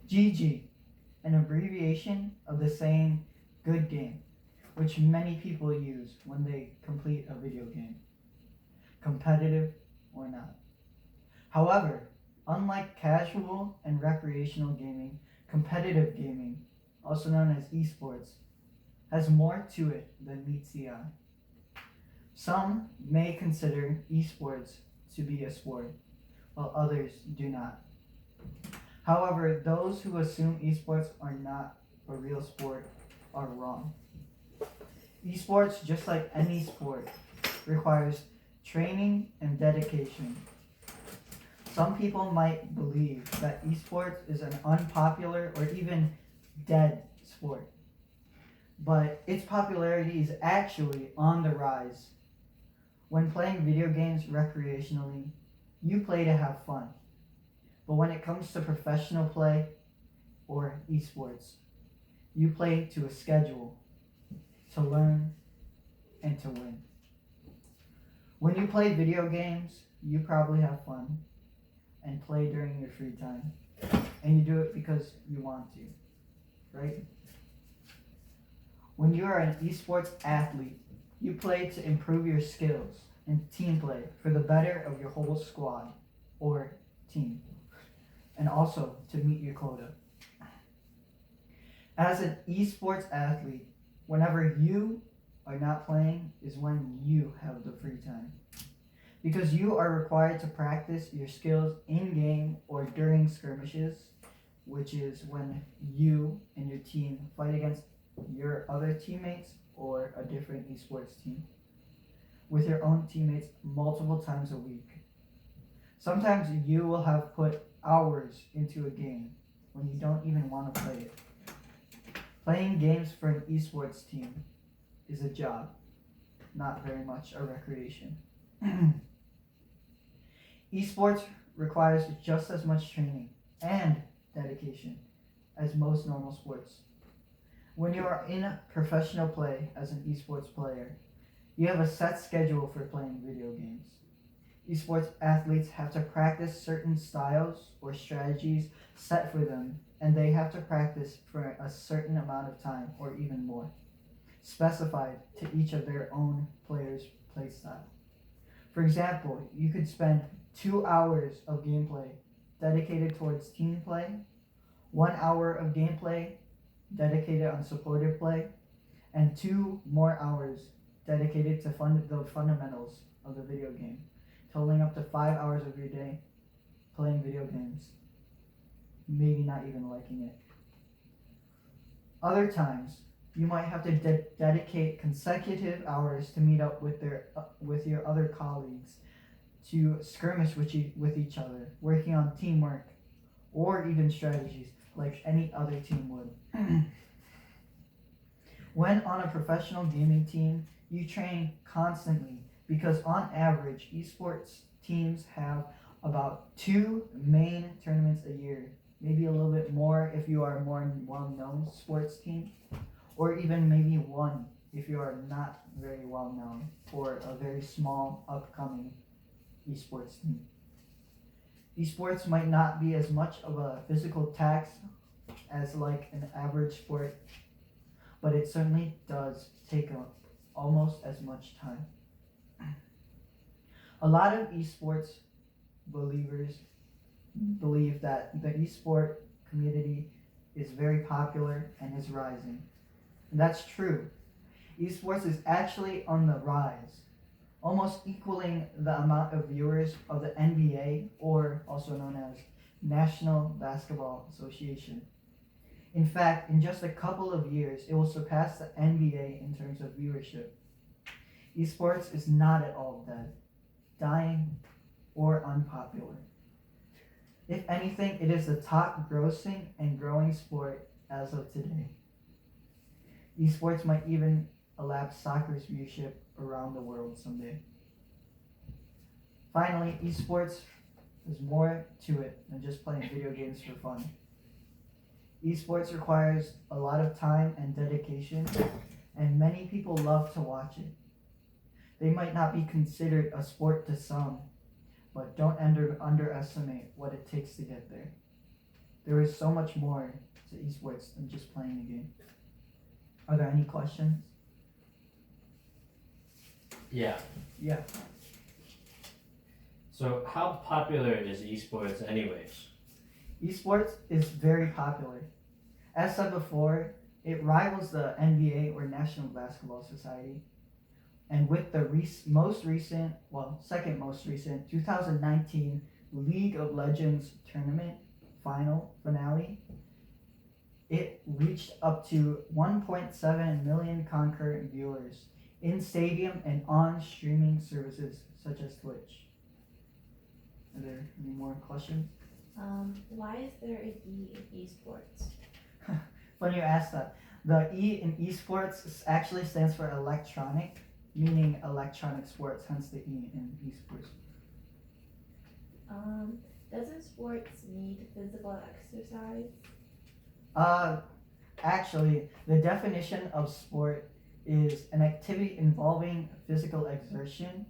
GG, an abbreviation of the saying good game, which many people use when they complete a video game, competitive or not. However, unlike casual and recreational gaming, competitive gaming, also known as esports, has more to it than meets the eye. Some may consider esports to be a sport, while others do not. However, those who assume esports are not a real sport are wrong. Esports, just like any sport, requires training and dedication. Some people might believe that esports is an unpopular or even dead sport, but its popularity is actually on the rise. When playing video games recreationally, you play to have fun. But when it comes to professional play or esports, you play to a schedule, to learn, and to win. When you play video games, you probably have fun and play during your free time. And you do it because you want to, right? When you are an esports athlete, you play to improve your skills and team play for the better of your whole squad or team, and also to meet your quota. As an esports athlete, whenever you are not playing is when you have the free time. Because you are required to practice your skills in game or during skirmishes, which is when you and your team fight against your other teammates or a different esports team with your own teammates multiple times a week. Sometimes you will have put hours into a game when you don't even want to play it. Playing games for an esports team is a job, not very much a recreation. Esports requires just as much training and dedication as most normal sports. When you are in professional play as an esports player, you have a set schedule for playing video games. Esports athletes have to practice certain styles or strategies set for them, and they have to practice for a certain amount of time or even more, specified to each of their own player's playstyle. For example, you could spend 2 hours of gameplay dedicated towards team play, 1 hour of gameplay dedicated on supportive play, and 2 more hours dedicated to the fundamentals of the video game, totaling up to 5 hours of your day playing video games, maybe not even liking it. Other times, you might have to dedicate consecutive hours to meet up with your other colleagues, to skirmish with each other, working on teamwork, or even strategies like any other team would. When on a professional gaming team, you train constantly because on average, esports teams have about 2 main tournaments a year, maybe a little bit more if you are a more well-known sports team, or even maybe 1 if you are not very well-known or a very small upcoming esports team. Esports might not be as much of a physical tax as like an average sport, but it certainly does take up almost as much time. A lot of esports believers believe that the esport community is very popular and is rising. And that's true. Esports is actually on the rise, almost equaling the amount of viewers of the NBA, or also known as National Basketball Association. In fact, in just a couple of years, it will surpass the NBA in terms of viewership. Esports is not at all dead, dying, or unpopular. If anything, it is the top grossing and growing sport as of today. Esports might even elapse soccer's viewership around the world someday. Finally, esports is more to it than just playing video games for fun. Esports requires a lot of time and dedication, and many people love to watch it. They might not be considered a sport to some, but don't underestimate what it takes to get there. there is so much more to esports than just playing a game. Are there any questions? Yeah. Yeah. So how popular is esports anyways? Esports is very popular. As said before, it rivals the NBA or National Basketball Society. And with the second most recent 2019 League of Legends tournament finale, it reached up to 1.7 million concurrent viewers in stadium and on streaming services such as Twitch. Are there any more questions? Why is there an E in esports? Funny you asked that. The E in esports actually stands for electronic, meaning electronic sports, hence the E in esports. Doesn't sports need physical exercise? Actually, the definition of sport is an activity involving physical exertion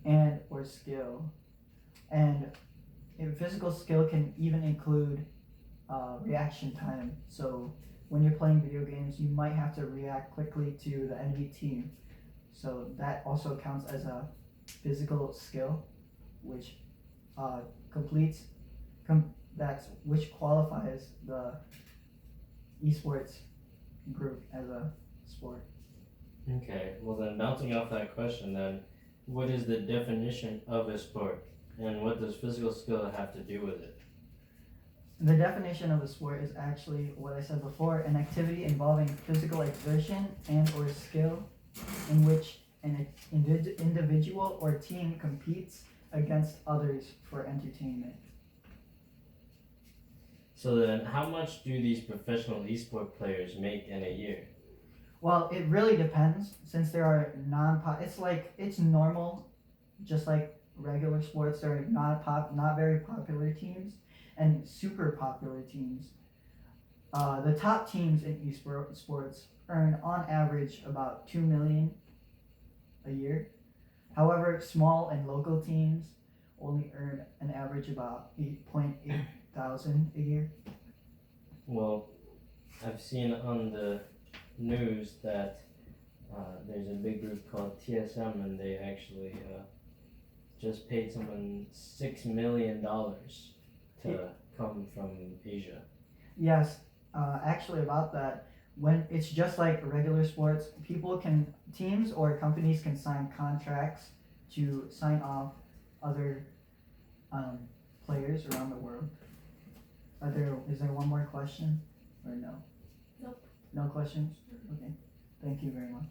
and or skill. And physical skill can even include reaction time. So when you're playing video games, you might have to react quickly to the enemy team. So that also counts as a physical skill, which which qualifies the esports group as a sport. Okay, well then bouncing off that question then, what is the definition of a sport? And what does physical skill have to do with it? The definition of a sport is actually what I said before, an activity involving physical exertion and or skill in which an individual or team competes against others for entertainment. So then how much do these professional esport players make in a year? Well, it really depends since there are it's normal, just like regular sports. There are not very popular teams and super popular teams. The top teams in esports earn on average about 2 million a year. However, small and local teams only earn an average about 8.8 thousand a year. Well, I've seen on the news that there's a big group called TSM and they actually just paid someone $6 million to come from Asia. Yes, actually about that, when it's just like regular sports, teams or companies can sign contracts to sign off other players around the world. Is there one more question or no? Nope. No questions? Okay. Thank you very much.